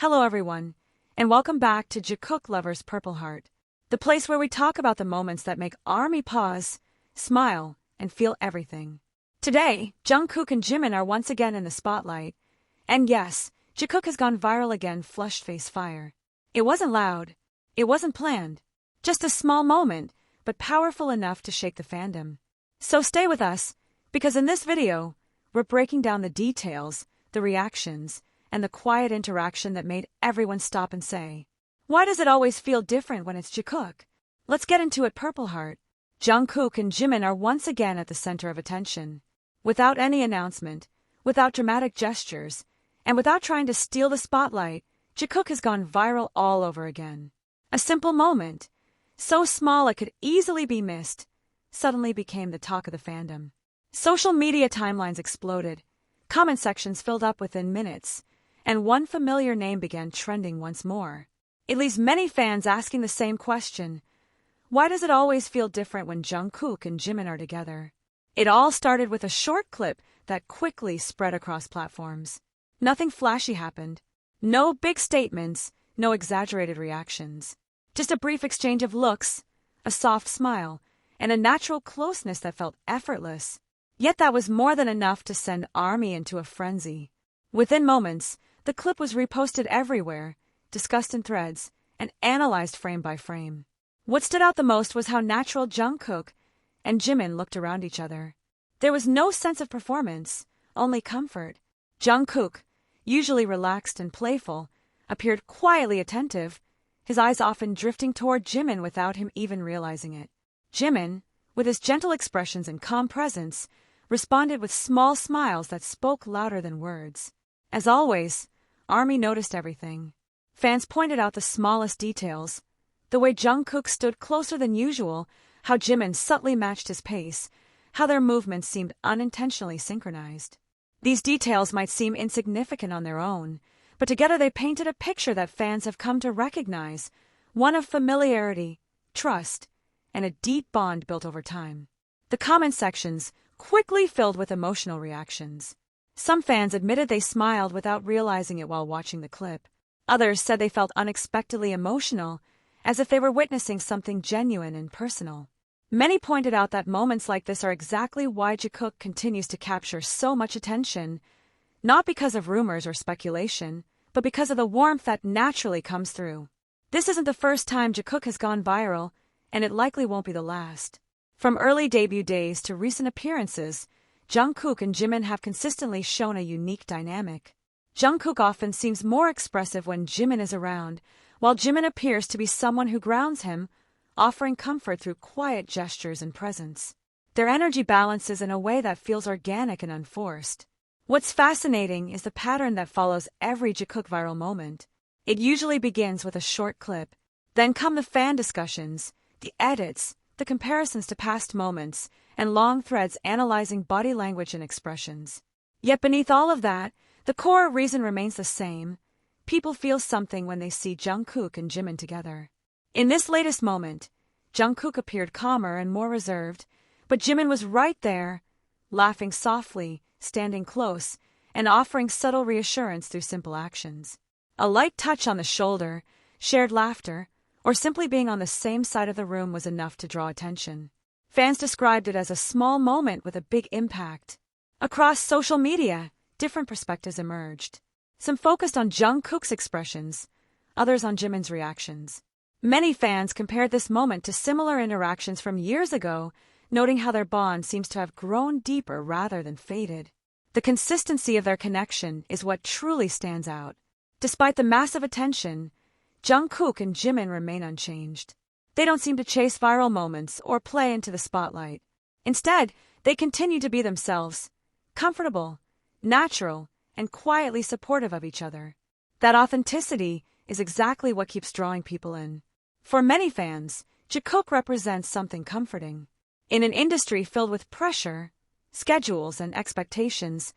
Hello everyone, and welcome back to Jikook Lover's Purple Heart, the place where we talk about the moments that make ARMY pause, smile, and feel everything. Today, Jungkook and Jimin are once again in the spotlight, and yes, Jikook has gone viral again, flushed-face fire. It wasn't loud, it wasn't planned, just a small moment, but powerful enough to shake the fandom. So stay with us, because in this video, we're breaking down the details, the reactions, and the quiet interaction that made everyone stop and say, "Why does it always feel different when it's Jikook?" Let's get into it. Purple Heart. Jungkook and Jimin are once again at the center of attention. Without any announcement, without dramatic gestures, and without trying to steal the spotlight, Jikook has gone viral all over again. A simple moment, so small it could easily be missed, suddenly became the talk of the fandom. Social media timelines exploded, comment sections filled up within minutes, and one familiar name began trending once more. It leaves many fans asking the same question: why does it always feel different when Jungkook and Jimin are together? It all started with a short clip that quickly spread across platforms. Nothing flashy happened. No big statements, no exaggerated reactions. Just a brief exchange of looks, a soft smile, and a natural closeness that felt effortless. Yet that was more than enough to send ARMY into a frenzy. Within moments, the clip was reposted everywhere, discussed in threads, and analyzed frame by frame. What stood out the most was how natural Jungkook and Jimin looked around each other. There was no sense of performance, only comfort. Jungkook, usually relaxed and playful, appeared quietly attentive, his eyes often drifting toward Jimin without him even realizing it. Jimin, with his gentle expressions and calm presence, responded with small smiles that spoke louder than words. As always, ARMY noticed everything. Fans pointed out the smallest details: the way Jungkook stood closer than usual, how Jimin subtly matched his pace, how their movements seemed unintentionally synchronized. These details might seem insignificant on their own, but together they painted a picture that fans have come to recognize, one of familiarity, trust, and a deep bond built over time. The comment sections quickly filled with emotional reactions. Some fans admitted they smiled without realizing it while watching the clip. Others said they felt unexpectedly emotional, as if they were witnessing something genuine and personal. Many pointed out that moments like this are exactly why Jikook continues to capture so much attention, not because of rumors or speculation, but because of the warmth that naturally comes through. This isn't the first time Jikook has gone viral, and it likely won't be the last. From early debut days to recent appearances, Jungkook and Jimin have consistently shown a unique dynamic. Jungkook often seems more expressive when Jimin is around, while Jimin appears to be someone who grounds him, offering comfort through quiet gestures and presence. Their energy balances in a way that feels organic and unforced. What's fascinating is the pattern that follows every Jikook viral moment. It usually begins with a short clip. Then come the fan discussions, the edits, the comparisons to past moments, and long threads analyzing body language and expressions. Yet beneath all of that, the core reason remains the same: people feel something when they see Jungkook and Jimin together. In this latest moment, Jungkook appeared calmer and more reserved, but Jimin was right there, laughing softly, standing close, and offering subtle reassurance through simple actions. A light touch on the shoulder, shared laughter, or simply being on the same side of the room was enough to draw attention. Fans described it as a small moment with a big impact. Across social media, different perspectives emerged. Some focused on Jungkook's expressions, others on Jimin's reactions. Many fans compared this moment to similar interactions from years ago, noting how their bond seems to have grown deeper rather than faded. The consistency of their connection is what truly stands out. Despite the massive attention, Jungkook and Jimin remain unchanged. They don't seem to chase viral moments or play into the spotlight. Instead, they continue to be themselves, comfortable, natural, and quietly supportive of each other. That authenticity is exactly what keeps drawing people in. For many fans, Jikook represents something comforting. In an industry filled with pressure, schedules, and expectations,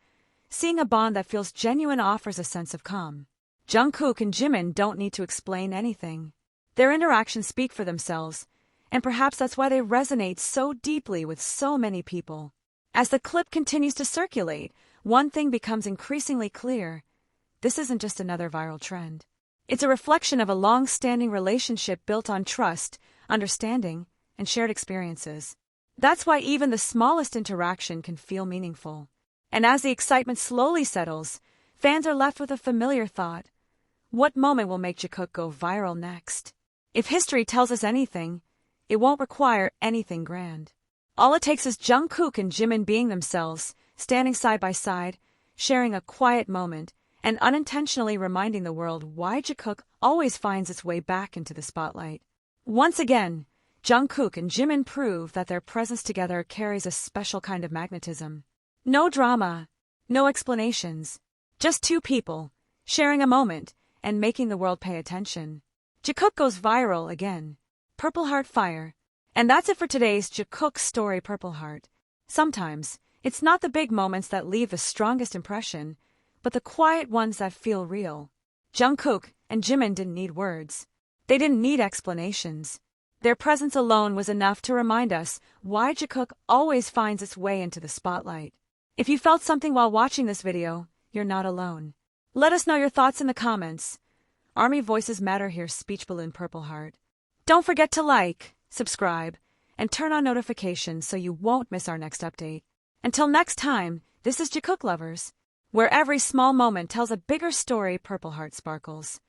seeing a bond that feels genuine offers a sense of calm. Jungkook and Jimin don't need to explain anything. Their interactions speak for themselves, and perhaps that's why they resonate so deeply with so many people. As the clip continues to circulate, one thing becomes increasingly clear: this isn't just another viral trend. It's a reflection of a long-standing relationship built on trust, understanding, and shared experiences. That's why even the smallest interaction can feel meaningful. And as the excitement slowly settles, fans are left with a familiar thought. What moment will make Jikook go viral next? If history tells us anything, it won't require anything grand. All it takes is Jungkook and Jimin being themselves, standing side by side, sharing a quiet moment, and unintentionally reminding the world why Jikook always finds its way back into the spotlight. Once again, Jungkook and Jimin prove that their presence together carries a special kind of magnetism. No drama, no explanations, just two people, sharing a moment, and making the world pay attention. Jikook goes viral again. Purple Heart Fire. And that's it for today's Jikook story Purple Heart. Sometimes, it's not the big moments that leave the strongest impression, but the quiet ones that feel real. Jungkook and Jimin didn't need words. They didn't need explanations. Their presence alone was enough to remind us why Jikook always finds its way into the spotlight. If you felt something while watching this video, you're not alone. Let us know your thoughts in the comments. Army Voices Matter here, Speech Balloon Purple Heart. Don't forget to like, subscribe, and turn on notifications so you won't miss our next update. Until next time, this is Jikook Lovers, where every small moment tells a bigger story. Purple Heart sparkles.